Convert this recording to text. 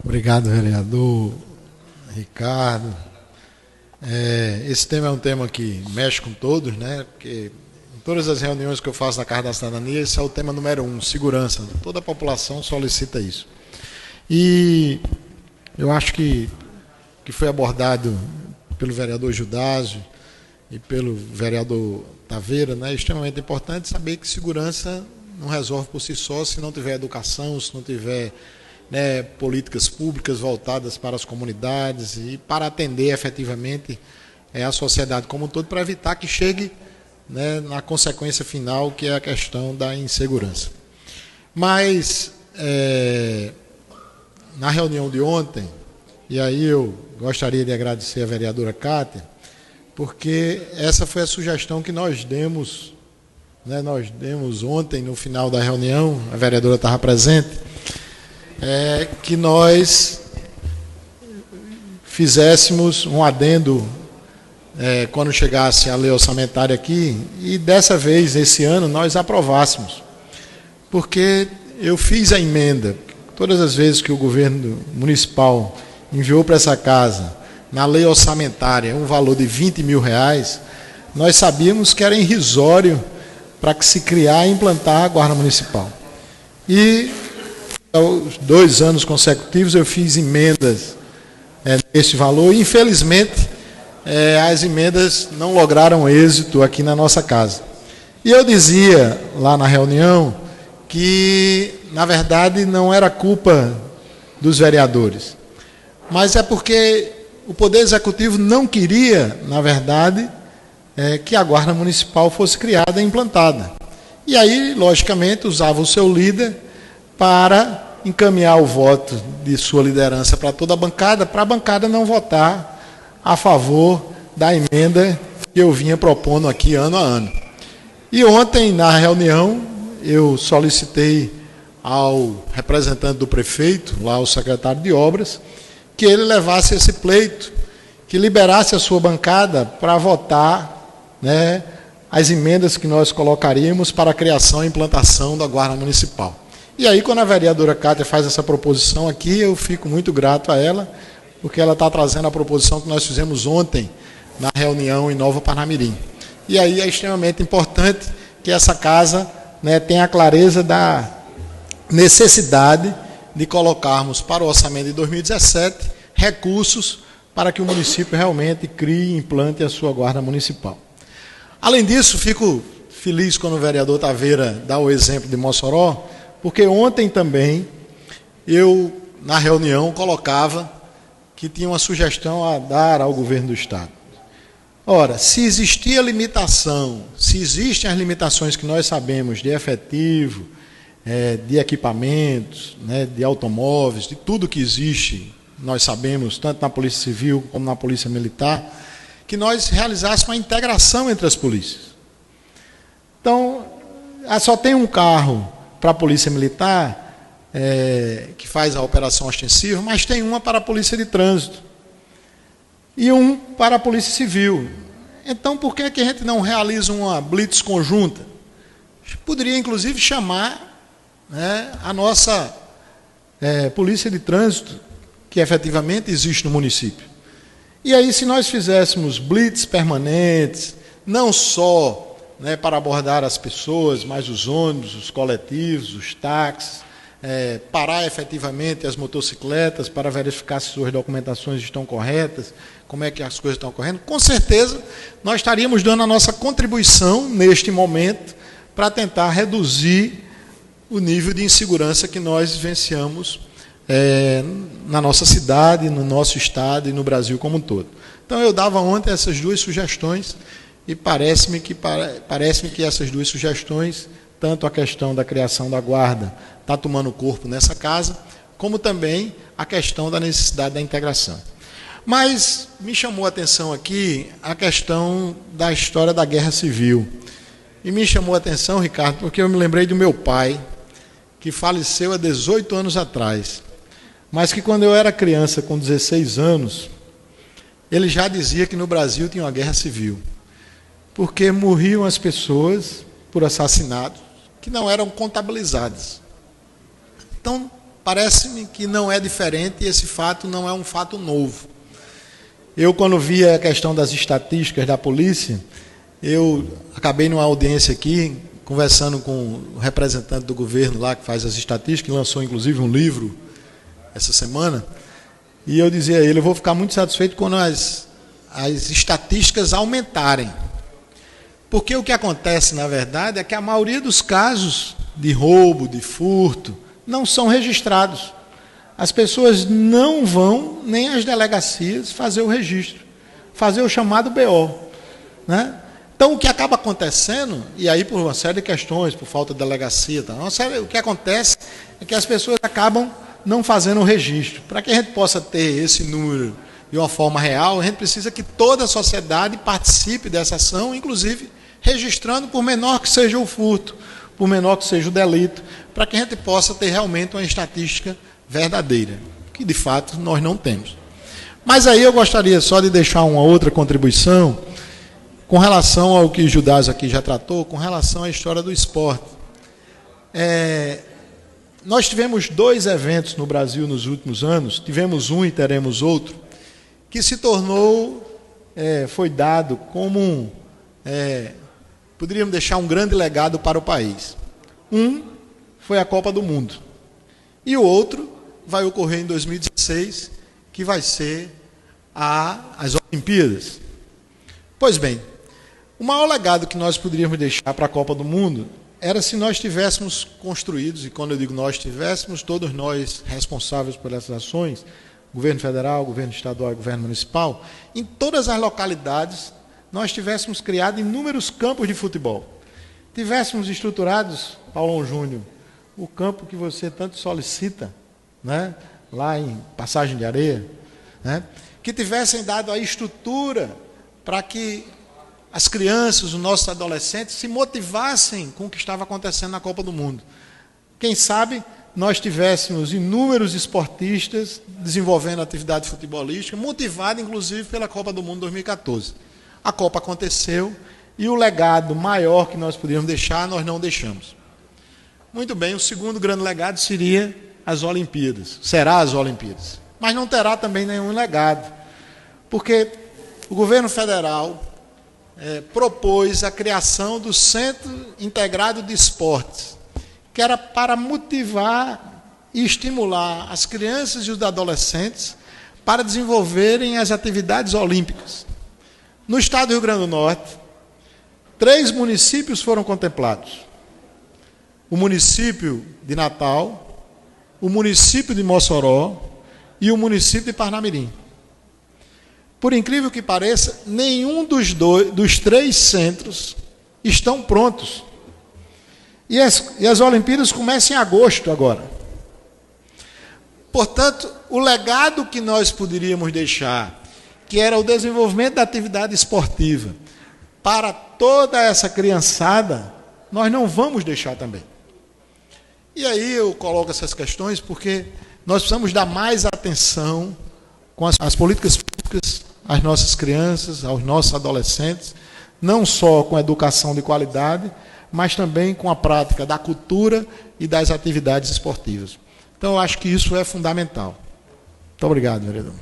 Obrigado, vereador Ricardo. Esse tema é um tema que mexe com todos, né? Porque em todas as reuniões que eu faço na Casa da Cidadania, esse é o tema número 1, segurança. Toda a população solicita isso. E eu acho que foi abordado pelo vereador Judásio e pelo vereador Taveira, né? É extremamente importante saber que segurança não resolve por si só se não tiver educação, se não tiver, né, políticas públicas voltadas para as comunidades e para atender efetivamente a sociedade como um todo, para evitar que chegue, né, na consequência final, que é a questão da insegurança. Mas, na reunião de ontem, e aí eu gostaria de agradecer a vereadora Cátia, porque essa foi a sugestão que nós demos, né, ontem, no final da reunião, a vereadora estava presente, que nós fizéssemos um adendo quando chegasse a lei orçamentária aqui, e dessa vez, esse ano, nós aprovássemos. Porque eu fiz a emenda, todas as vezes que o governo municipal enviou para essa casa, na lei orçamentária, um valor de R$20 mil, nós sabíamos que era irrisório para que se criar e implantar a Guarda Municipal. E aos 2 anos consecutivos eu fiz emendas nesse valor e, infelizmente, as emendas não lograram êxito aqui na nossa casa. E eu dizia lá na reunião que, na verdade, não era culpa dos vereadores, mas é porque o Poder Executivo não queria, na verdade, que a Guarda Municipal fosse criada e implantada. E aí, logicamente, usava o seu líder para encaminhar o voto de sua liderança para toda a bancada não votar a favor da emenda que eu vinha propondo aqui ano a ano. E ontem, na reunião, eu solicitei ao representante do prefeito, lá o secretário de obras, que ele levasse esse pleito, que liberasse a sua bancada para votar, né, as emendas que nós colocaríamos para a criação e implantação da Guarda Municipal. E aí, quando a vereadora Cátia faz essa proposição aqui, eu fico muito grato a ela, porque ela está trazendo a proposição que nós fizemos ontem na reunião em Nova Parnamirim. E aí é extremamente importante que essa casa, né, tenha a clareza da necessidade de colocarmos para o orçamento de 2017 recursos para que o município realmente crie e implante a sua Guarda Municipal. Além disso, fico feliz quando o vereador Taveira dá o exemplo de Mossoró, porque ontem também eu, na reunião, colocava que tinha uma sugestão a dar ao governo do Estado. Ora, se existia limitação, se existem as limitações que nós sabemos de efetivo, de equipamentos, né, de automóveis, de tudo que existe, nós sabemos, tanto na Polícia Civil como na Polícia Militar, que nós realizássemos uma integração entre as polícias. Então, só tem um carro para a Polícia Militar, que faz a operação ostensiva, mas tem uma para a Polícia de Trânsito e um para a Polícia Civil. Então, por que a gente não realiza uma blitz conjunta? Poderia, inclusive, chamar, né, a nossa Polícia de Trânsito, que efetivamente existe no município. E aí, se nós fizéssemos blitz permanentes, não só, né, para abordar as pessoas, mas os ônibus, os coletivos, os táxis, parar efetivamente as motocicletas para verificar se suas documentações estão corretas, como é que as coisas estão ocorrendo, com certeza nós estaríamos dando a nossa contribuição neste momento para tentar reduzir o nível de insegurança que nós vivenciamos na nossa cidade, no nosso estado e no Brasil como um todo. Então eu dava ontem essas 2 sugestões e parece-me que essas 2 sugestões, tanto a questão da criação da guarda está tomando corpo nessa casa, como também a questão da necessidade da integração. Mas me chamou a atenção aqui a questão da história da Guerra Civil. E me chamou a atenção, Ricardo, porque eu me lembrei do meu pai, que faleceu há 18 anos atrás, mas que quando eu era criança, com 16 anos, ele já dizia que no Brasil tinha uma guerra civil, porque morriam as pessoas por assassinatos que não eram contabilizados. Então, parece-me que não é diferente e esse fato não é um fato novo. Eu, quando vi a questão das estatísticas da polícia, eu acabei numa audiência aqui, conversando com o representante do governo lá, que faz as estatísticas, que lançou inclusive um livro essa semana, e eu dizia a ele, eu vou ficar muito satisfeito quando as estatísticas aumentarem. Porque o que acontece, na verdade, é que a maioria dos casos de roubo, de furto, não são registrados. As pessoas não vão nem às delegacias fazer o registro, fazer o chamado BO, né? Então, o que acaba acontecendo, e aí por uma série de questões, por falta de delegacia, o que acontece é que as pessoas acabam não fazendo o registro. Para que a gente possa ter esse número de uma forma real, a gente precisa que toda a sociedade participe dessa ação, inclusive registrando, por menor que seja o furto, por menor que seja o delito, para que a gente possa ter realmente uma estatística verdadeira, que de fato nós não temos. Mas aí eu gostaria só de deixar uma outra contribuição com relação ao que Judas aqui já tratou, com relação à história do esporte. Nós tivemos 2 eventos no Brasil nos últimos anos, tivemos um e teremos outro, que se tornou, foi dado como poderíamos deixar um grande legado para o país. Um foi a Copa do Mundo. E o outro vai ocorrer em 2016, que vai ser as Olimpíadas. Pois bem, o maior legado que nós poderíamos deixar para a Copa do Mundo era se nós tivéssemos construídos, e quando eu digo nós tivéssemos, todos nós responsáveis por essas ações, governo federal, governo estadual e governo municipal, em todas as localidades, nós tivéssemos criado inúmeros campos de futebol. Tivéssemos estruturados, Paulão Júnior, o campo que você tanto solicita, né, lá em Passagem de Areia, né, que tivessem dado a estrutura para que as crianças, os nossos adolescentes, se motivassem com o que estava acontecendo na Copa do Mundo. Quem sabe nós tivéssemos inúmeros esportistas desenvolvendo atividade futebolística, motivado inclusive pela Copa do Mundo 2014. A Copa aconteceu e o legado maior que nós podíamos deixar, nós não deixamos. Muito bem, o segundo grande legado seria as Olimpíadas. Será as Olimpíadas. Mas não terá também nenhum legado, porque o governo federal propôs a criação do Centro Integrado de Esportes, que era para motivar e estimular as crianças e os adolescentes para desenvolverem as atividades olímpicas. No estado do Rio Grande do Norte, 3 municípios foram contemplados. O município de Natal, o município de Mossoró e o município de Parnamirim. Por incrível que pareça, nenhum dos 3 centros estão prontos. E as Olimpíadas começam em agosto agora. Portanto, o legado que nós poderíamos deixar, que era o desenvolvimento da atividade esportiva, para toda essa criançada, nós não vamos deixar também. E aí eu coloco essas questões porque nós precisamos dar mais atenção com as políticas públicas às nossas crianças, aos nossos adolescentes, não só com a educação de qualidade, mas também com a prática da cultura e das atividades esportivas. Então, eu acho que isso é fundamental. Muito obrigado, vereador.